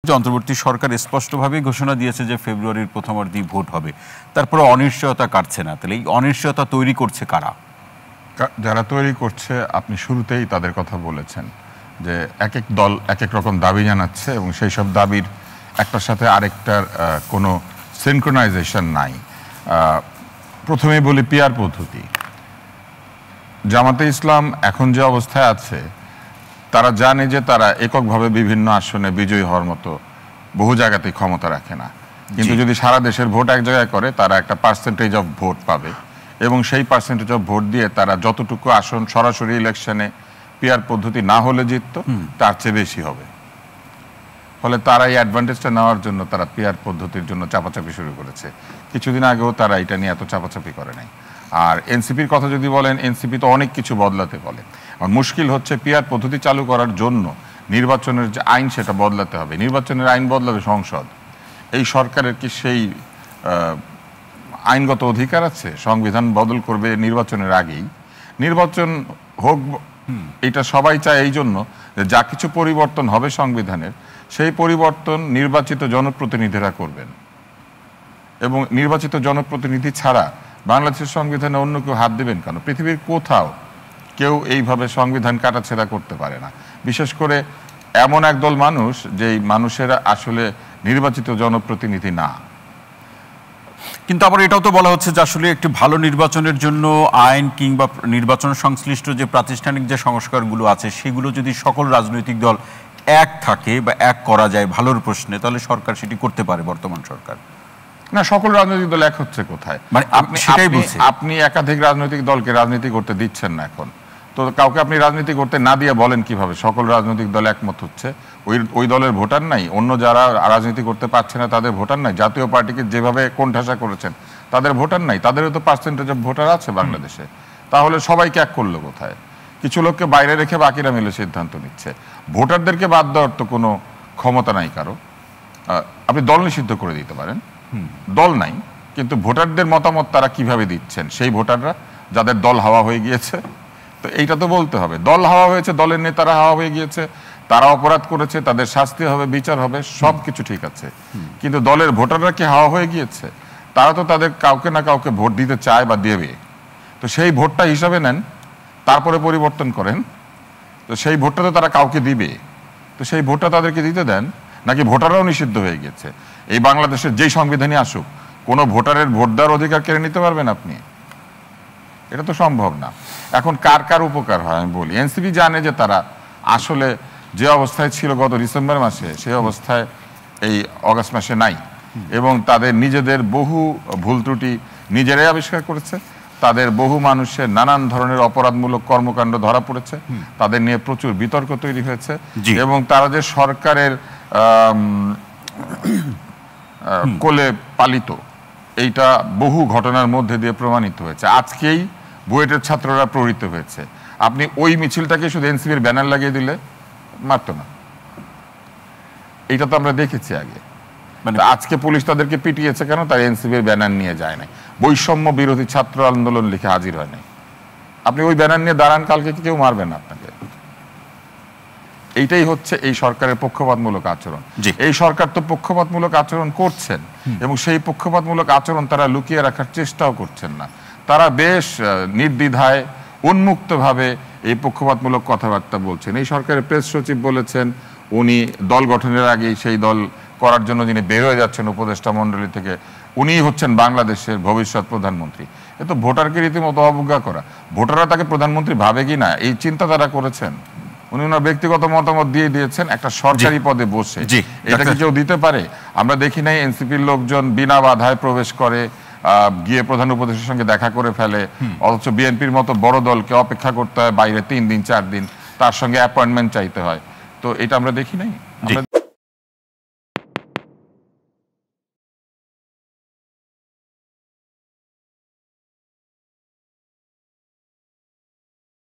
যে অন্তর্বর্তী সরকার স্পষ্টভাবে ঘোষণা দিয়েছে যে ফেব্রুয়ারির প্রথমার্ধেই ভোট হবে, তারপরে অনিশ্চয়তা কাটছে না। তাহলে এই অনিশ্চয়তা তৈরি করছে কারা? যারা তৈরি করছে, আপনি শুরুতেই তাদের কথা বলেছেন যে এক এক দল এক এক রকম দাবি জানাচ্ছে এবং সেই সব দাবির একটার সাথে আরেকটার কোনো সিনক্রোনাইজেশন নাই। প্রথমেই বলি পিআর পদ্ধতি। জামাতে ইসলাম এখন যে অবস্থায় আছে, তারা জানে যে তারা এককভাবে বিভিন্ন আসনে বিজয়ী হওয়ার মতো বহু জায়গাতেই ক্ষমতা রাখে না, কিন্তু যদি সারা দেশের ভোট এক জায়গায় করে, তারা একটা পার্সেন্টেজ অফ ভোট পাবে এবং সেই পার্সেন্টেজ অফ ভোট দিয়ে তারা যতটুকু আসন সরাসরি ইলেকশনে পিআর পদ্ধতি না হলে জিতত, তার চেয়ে বেশি হবে। ফলে তারা এই অ্যাডভান্টেজটা নেওয়ার জন্য তারা পিআর পদ্ধতির জন্য চাপাচাপি শুরু করেছে। কিছুদিন আগেও তারা এটা নিয়ে এত চাপাচাপি করে নাই। আর এনসিপির কথা যদি বলেন, এনসিপি তো অনেক কিছু বদলাতে বলে। আর মুশকিল হচ্ছে পিআর পদ্ধতি চালু করার জন্য নির্বাচনের যে আইন, সেটা বদলাতে হবে। নির্বাচনের আইন বদলাবে সংসদ। এই সরকারের কি সেই আইনগত অধিকার আছে? সংবিধান বদল করবে নির্বাচনের আগেই। নির্বাচন হোক, এটা সবাই চায় এই জন্য যে যা কিছু পরিবর্তন হবে সংবিধানের, সেই পরিবর্তন নির্বাচিত জনপ্রতিনিধিরা করবেন এবং নির্বাচিত জনপ্রতিনিধি ছাড়া বাংলাদেশের সংবিধানে অন্য কেউ হাত দেবেন কেন? পৃথিবীর কোথাও কেউ এইভাবে সংবিধান কাটাছেঁড়া করতে পারে না, বিশেষ করে এমন একদল মানুষ যেই মানুষেরা আসলে নির্বাচিত জনপ্রতিনিধি না। কিন্তু আবার এটাও তো বলা হচ্ছে যে আসলে একটি ভালো নির্বাচনের জন্য আইন কিংবা নির্বাচন সংশ্লিষ্ট যে প্রাতিষ্ঠানিক যে সংস্কারগুলো আছে, সেগুলো যদি সকল রাজনৈতিক দল এক থাকে বা এক করা যায় ভালোর প্রশ্নে, তাহলে সরকার সেটি করতে পারে। বর্তমান সরকার না, সকল রাজনৈতিক দল এক হচ্ছে কোথায়? মানে আপনি একাধিক রাজনৈতিক দলকে রাজনীতি করতে দিচ্ছেন না এখন। তো কাউকে আপনি রাজনীতি করতে না দিয়ে বলেন কিভাবে সকল রাজনৈতিক দল একমত হচ্ছে? ওই দলের ভোটার নাই? অন্য যারা রাজনীতি করতে পারছে না তাদের ভোটার নাই? জাতীয় পার্টিকে যেভাবে কোণঠাসা করেছেন, তাদের ভোটার নাই? তাদেরও তো পার্সেন্টেজ অফ ভোটার আছে বাংলাদেশে। তাহলে সবাইকে এক করলো কোথায়? কিছু লোককে বাইরে রেখে বাকিরা মিলে সিদ্ধান্ত নিচ্ছে। ভোটারদেরকে বাদ দেওয়ার তো কোনো ক্ষমতা নাই কারো। আপনি দল নিষিদ্ধ করে দিতে পারেন, দল নাই, কিন্তু ভোটারদের মতামত তারা কিভাবে দিচ্ছেন? সেই ভোটাররা যাদের দল হাওয়া হয়ে গিয়েছে, তো এইটা তো বলতে হবে। দল হাওয়া হয়েছে, দলের নেতারা হাওয়া হয়ে গিয়েছে, তারা অপরাধ করেছে, তাদের শাস্তি হবে, বিচার হবে, সব কিছু ঠিক আছে, কিন্তু দলের ভোটাররা কি হাওয়া হয়ে গিয়েছে? তারা তো তাদের কাউকে না কাউকে ভোট দিতে চায় বা দেবে। তো সেই ভোটটা হিসাবে নেন, তারপরে পরিবর্তন করেন। তো সেই ভোটটা তো তারা কাউকে দিবে, তো সেই ভোটটা তাদেরকে দিতে দেন। নাকি ভোটাররাও নিষিদ্ধ হয়ে গেছে? এই বাংলাদেশের যেই সংবিধানই আসুক, কোনো ভোটারের ভোট দেওয়ার অধিকার কেড়ে নিতে পারবেন আপনি? এটা তো সম্ভব না। এখন কার কার উপকার হয় আমি বলি। এনসিপি জানে যে তারা আসলে যে অবস্থায় ছিল গত ডিসেম্বর মাসে, সেই অবস্থায় এই অগাস্ট মাসে নাই, এবং তাদের নিজেদের বহু ভুল ত্রুটি নিজেরাই আবিষ্কার করেছে। তাদের বহু মানুষের নানান ধরনের অপরাধমূলক কর্মকাণ্ড ধরা পড়েছে, তাদের নিয়ে প্রচুর বিতর্ক তৈরি হয়েছে, এবং তারা যে সরকারের কোলে পালিত, এইটা বহু ঘটনার মধ্যে দিয়ে প্রমাণিত হয়েছে। আজকেই বুয়েটের ছাত্ররা প্রহৃত হয়েছে। আপনি ওই মিছিলটাকে শুধু এনসিপির ব্যানার লাগিয়ে দিলে মারতো না। এইটা তো আমরা দেখেছি আগে। মানে আজকে পুলিশ তাদেরকে পিটিয়েছে কেন? তার এনসিপির ব্যানার নিয়ে যায় নাই, বৈষম্য বিরোধী ছাত্র আন্দোলন লিখে হাজির হয় নাই। আপনি ওই ব্যানার নিয়ে দাঁড়ান, কালকে কেউ মারবে না আপনাকে। এইটাই হচ্ছে এই সরকারের পক্ষপাতমূলক আচরণ। এই সরকার তো পক্ষপাতমূলক আচরণ করছেন, এবং সেই পক্ষপাতমূলক আচরণ তারা লুকিয়ে রাখার চেষ্টাও করছেন না। তারা বেশ নির্দ্বিধায় উন্মুক্তভাবে এই পক্ষপাতমূলক কথাবার্তা বলছেন। এই সরকারের প্রেস সচিব বলেছেন উনি দল গঠনের আগেই সেই দল করার জন্য যিনি বের হয়ে যাচ্ছেন উপদেষ্টা মণ্ডলী থেকে, উনিই হচ্ছেন বাংলাদেশের ভবিষ্যৎ প্রধানমন্ত্রী। এ তো ভোটারকে রীতিমতো অবজ্ঞা করা। ভোটাররা তাকে প্রধানমন্ত্রী ভাবে কি না, এই চিন্তা তারা করেছেন? উনি ওনার ব্যক্তিগত মতামত দিয়ে দিয়েছেন একটা সরকারি পদে বসে। এটা কি কেউ দিতে পারে? আমরা দেখি নাই এনসিপির লোকজন বিনা বাধায় প্রবেশ করে, গিয়ে প্রধান উপদেষ্টার সঙ্গে দেখা করে ফেলে, অথচ বিএনপির মতো বড় দলকে অপেক্ষা করতে হয় বাইরে 3 দিন 4 দিন, তার সঙ্গে অ্যাপয়েন্টমেন্ট চাইতে হয়। তো এটা আমরা দেখি নাই।